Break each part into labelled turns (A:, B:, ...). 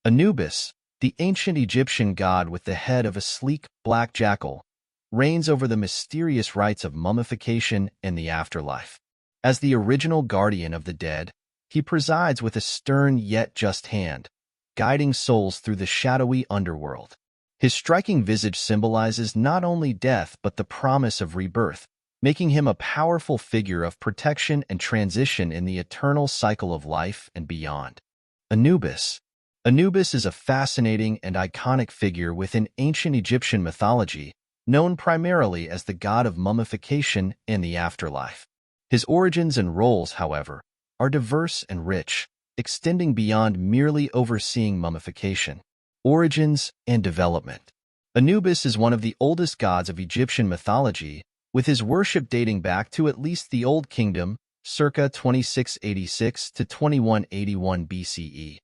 A: Anubis, the ancient Egyptian god with the head of a sleek, black jackal, reigns over the mysterious rites of mummification and the afterlife. As the original guardian of the dead, he presides with a stern yet just hand, guiding souls through the shadowy underworld. His striking visage symbolizes not only death but the promise of rebirth, making him a powerful figure of protection and transition in the eternal cycle of life and beyond. Anubis. Anubis is a fascinating and iconic figure within ancient Egyptian mythology, known primarily as the god of mummification and the afterlife. His origins and roles, however, are diverse and rich, extending beyond merely overseeing mummification. Origins and development. Anubis is one of the oldest gods of Egyptian mythology, with his worship dating back to at least the Old Kingdom, circa 2686 to 2181 BCE.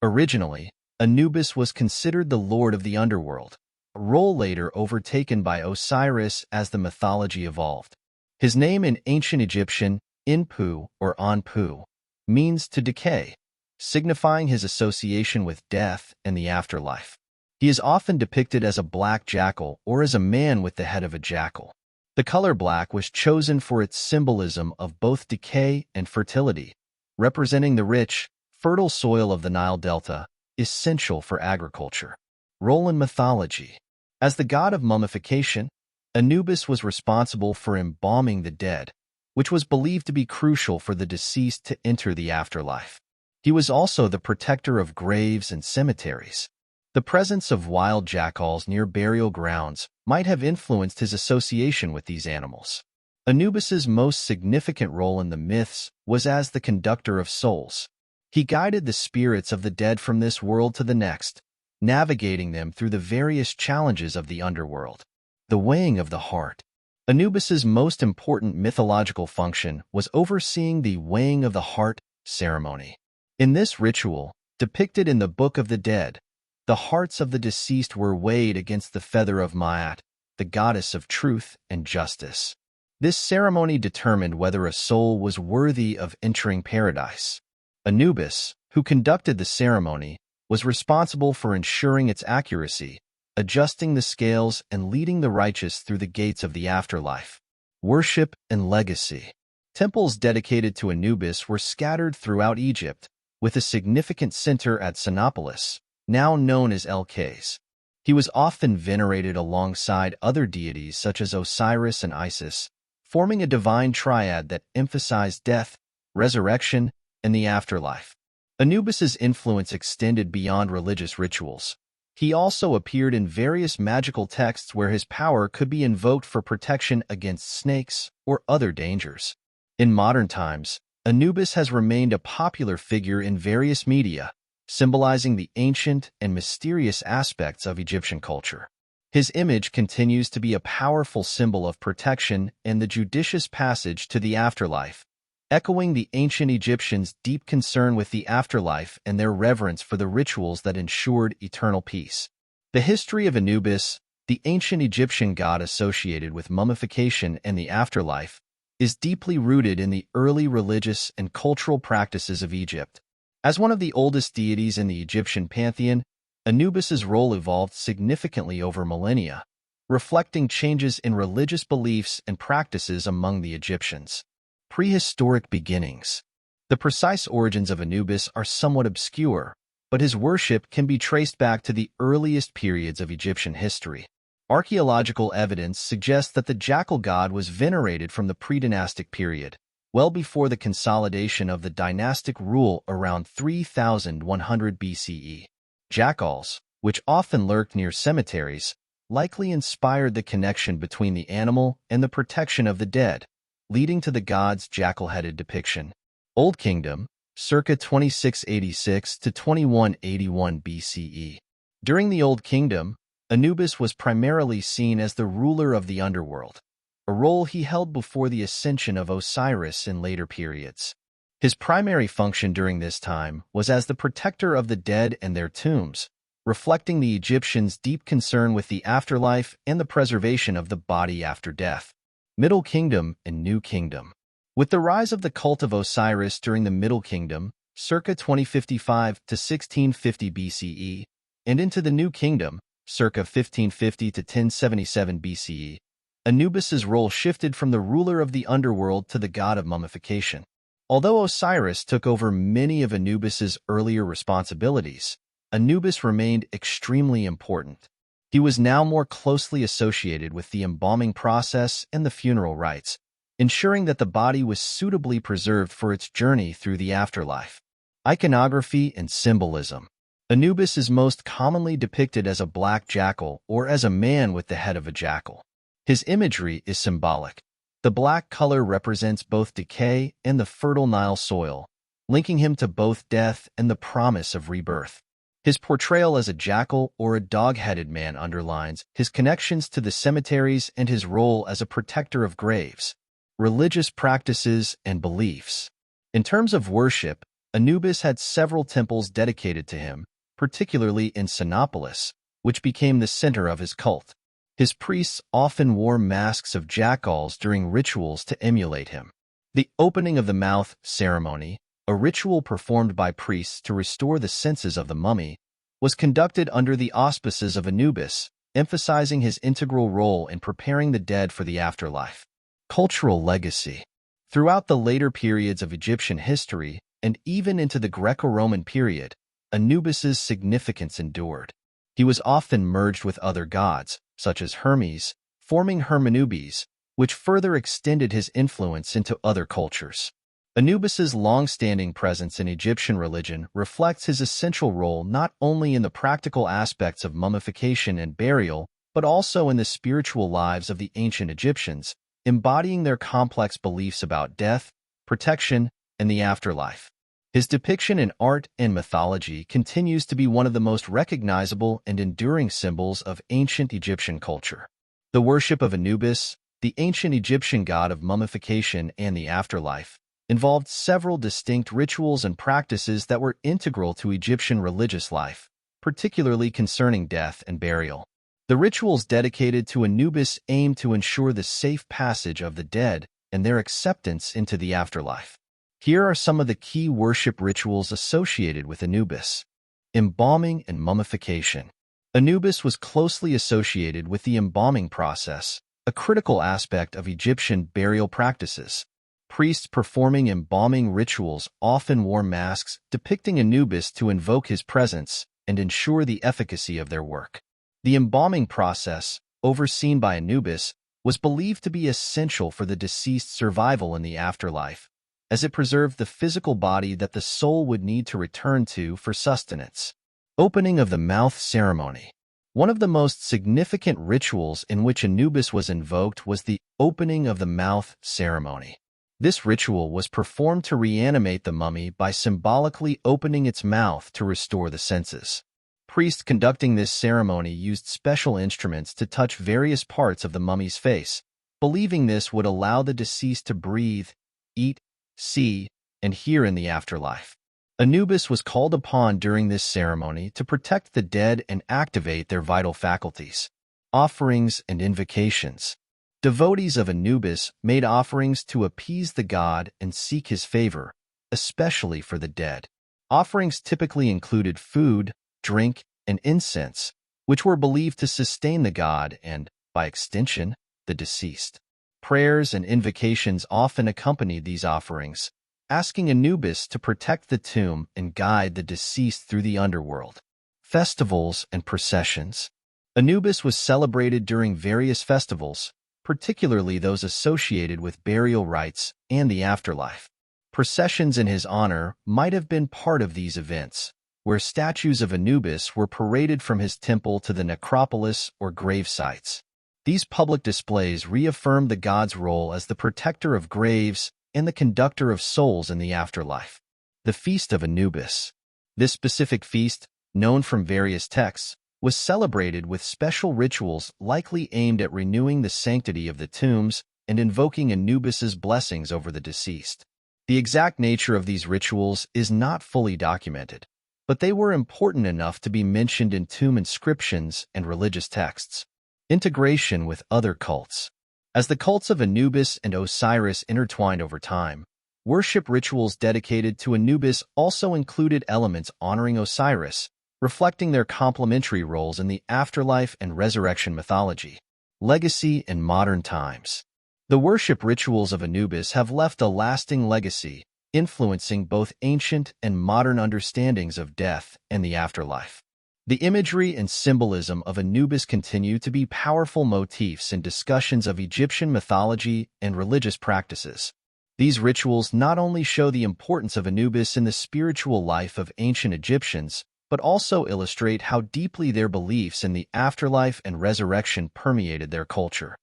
A: Originally, Anubis was considered the lord of the underworld, a role later overtaken by Osiris as the mythology evolved. His name in ancient Egyptian, Inpu or Anpu, means to decay, signifying his association with death and the afterlife. He is often depicted as a black jackal or as a man with the head of a jackal. The color black was chosen for its symbolism of both decay and fertility, representing the rich, fertile soil of the Nile Delta, essential for agriculture. Role in mythology. As the god of mummification, Anubis was responsible for embalming the dead, which was believed to be crucial for the deceased to enter the afterlife. He was also the protector of graves and cemeteries. The presence of wild jackals near burial grounds might have influenced his association with these animals. Anubis's most significant role in the myths was as the conductor of souls. He guided the spirits of the dead from this world to the next, navigating them through the various challenges of the underworld. The weighing of the heart. Anubis's most important mythological function was overseeing the weighing of the heart ceremony. In this ritual, depicted in the Book of the Dead, the hearts of the deceased were weighed against the feather of Maat, the goddess of truth and justice. This ceremony determined whether a soul was worthy of entering paradise. Anubis, who conducted the ceremony, was responsible for ensuring its accuracy, adjusting the scales and leading the righteous through the gates of the afterlife. Worship and legacy. Temples dedicated to Anubis were scattered throughout Egypt, with a significant center at Sinopolis, now known as El-Kais. He was often venerated alongside other deities such as Osiris and Isis, forming a divine triad that emphasized death, resurrection, and the afterlife. Anubis's influence extended beyond religious rituals. He also appeared in various magical texts where his power could be invoked for protection against snakes or other dangers. In modern times, Anubis has remained a popular figure in various media, symbolizing the ancient and mysterious aspects of Egyptian culture. His image continues to be a powerful symbol of protection and the judicious passage to the afterlife, echoing the ancient Egyptians' deep concern with the afterlife and their reverence for the rituals that ensured eternal peace. The history of Anubis, the ancient Egyptian god associated with mummification and the afterlife, is deeply rooted in the early religious and cultural practices of Egypt. As one of the oldest deities in the Egyptian pantheon, Anubis's role evolved significantly over millennia, reflecting changes in religious beliefs and practices among the Egyptians. Prehistoric beginnings. The precise origins of Anubis are somewhat obscure, but his worship can be traced back to the earliest periods of Egyptian history. Archaeological evidence suggests that the jackal god was venerated from the pre-dynastic period, well before the consolidation of the dynastic rule around 3100 BCE. Jackals, which often lurked near cemeteries, likely inspired the connection between the animal and the protection of the dead, leading to the god's jackal-headed depiction. Old Kingdom, circa 2686 to 2181 BCE. During the Old Kingdom, Anubis was primarily seen as the ruler of the underworld, a role he held before the ascension of Osiris in later periods. His primary function during this time was as the protector of the dead and their tombs, reflecting the Egyptians' deep concern with the afterlife and the preservation of the body after death. Middle Kingdom and New Kingdom. With the rise of the cult of Osiris during the Middle Kingdom, circa 2055 to 1650 BCE, and into the New Kingdom, circa 1550 to 1077 BCE, Anubis's role shifted from the ruler of the underworld to the god of mummification. Although Osiris took over many of Anubis's earlier responsibilities, Anubis remained extremely important. He was now more closely associated with the embalming process and the funeral rites, ensuring that the body was suitably preserved for its journey through the afterlife. Iconography and symbolism. Anubis is most commonly depicted as a black jackal or as a man with the head of a jackal. His imagery is symbolic. The black color represents both decay and the fertile Nile soil, linking him to both death and the promise of rebirth. His portrayal as a jackal or a dog-headed man underlines his connections to the cemeteries and his role as a protector of graves. Religious practices and beliefs. In terms of worship, Anubis had several temples dedicated to him, particularly in Sinopolis, which became the center of his cult. His priests often wore masks of jackals during rituals to emulate him. The opening of the mouth ceremony, a ritual performed by priests to restore the senses of the mummy, was conducted under the auspices of Anubis, emphasizing his integral role in preparing the dead for the afterlife. Cultural legacy. Throughout the later periods of Egyptian history, and even into the Greco-Roman period, Anubis's significance endured. He was often merged with other gods, such as Hermes, forming Hermanubis, which further extended his influence into other cultures. Anubis's long-standing presence in Egyptian religion reflects his essential role not only in the practical aspects of mummification and burial, but also in the spiritual lives of the ancient Egyptians, embodying their complex beliefs about death, protection, and the afterlife. His depiction in art and mythology continues to be one of the most recognizable and enduring symbols of ancient Egyptian culture. The worship of Anubis, the ancient Egyptian god of mummification and the afterlife, involved several distinct rituals and practices that were integral to Egyptian religious life, particularly concerning death and burial. The rituals dedicated to Anubis aimed to ensure the safe passage of the dead and their acceptance into the afterlife. Here are some of the key worship rituals associated with Anubis. Embalming and mummification. Anubis was closely associated with the embalming process, a critical aspect of Egyptian burial practices. Priests performing embalming rituals often wore masks depicting Anubis to invoke his presence and ensure the efficacy of their work. The embalming process, overseen by Anubis, was believed to be essential for the deceased's survival in the afterlife, as it preserved the physical body that the soul would need to return to for sustenance. Opening of the mouth ceremony. One of the most significant rituals in which Anubis was invoked was the opening of the mouth ceremony. This ritual was performed to reanimate the mummy by symbolically opening its mouth to restore the senses. Priests conducting this ceremony used special instruments to touch various parts of the mummy's face, believing this would allow the deceased to breathe, eat, see, and hear in the afterlife. Anubis was called upon during this ceremony to protect the dead and activate their vital faculties. Offerings and invocations. Devotees of Anubis made offerings to appease the god and seek his favor, especially for the dead. Offerings typically included food, drink, and incense, which were believed to sustain the god and, by extension, the deceased. Prayers and invocations often accompanied these offerings, asking Anubis to protect the tomb and guide the deceased through the underworld. Festivals and processions. Anubis was celebrated during various festivals, particularly those associated with burial rites and the afterlife. Processions in his honor might have been part of these events, where statues of Anubis were paraded from his temple to the necropolis or grave sites. These public displays reaffirmed the god's role as the protector of graves and the conductor of souls in the afterlife. The Feast of Anubis. This specific feast, known from various texts, was celebrated with special rituals likely aimed at renewing the sanctity of the tombs and invoking Anubis's blessings over the deceased. The exact nature of these rituals is not fully documented, but they were important enough to be mentioned in tomb inscriptions and religious texts. Integration with other cults. As the cults of Anubis and Osiris intertwined over time, Worship rituals dedicated to Anubis also included elements honoring Osiris, reflecting their complementary roles in the afterlife and resurrection mythology. Legacy in modern times. The worship rituals of Anubis have left a lasting legacy, influencing both ancient and modern understandings of death and the afterlife. The imagery and symbolism of Anubis continue to be powerful motifs in discussions of Egyptian mythology and religious practices. These rituals not only show the importance of Anubis in the spiritual life of ancient Egyptians, but also illustrate how deeply their beliefs in the afterlife and resurrection permeated their culture.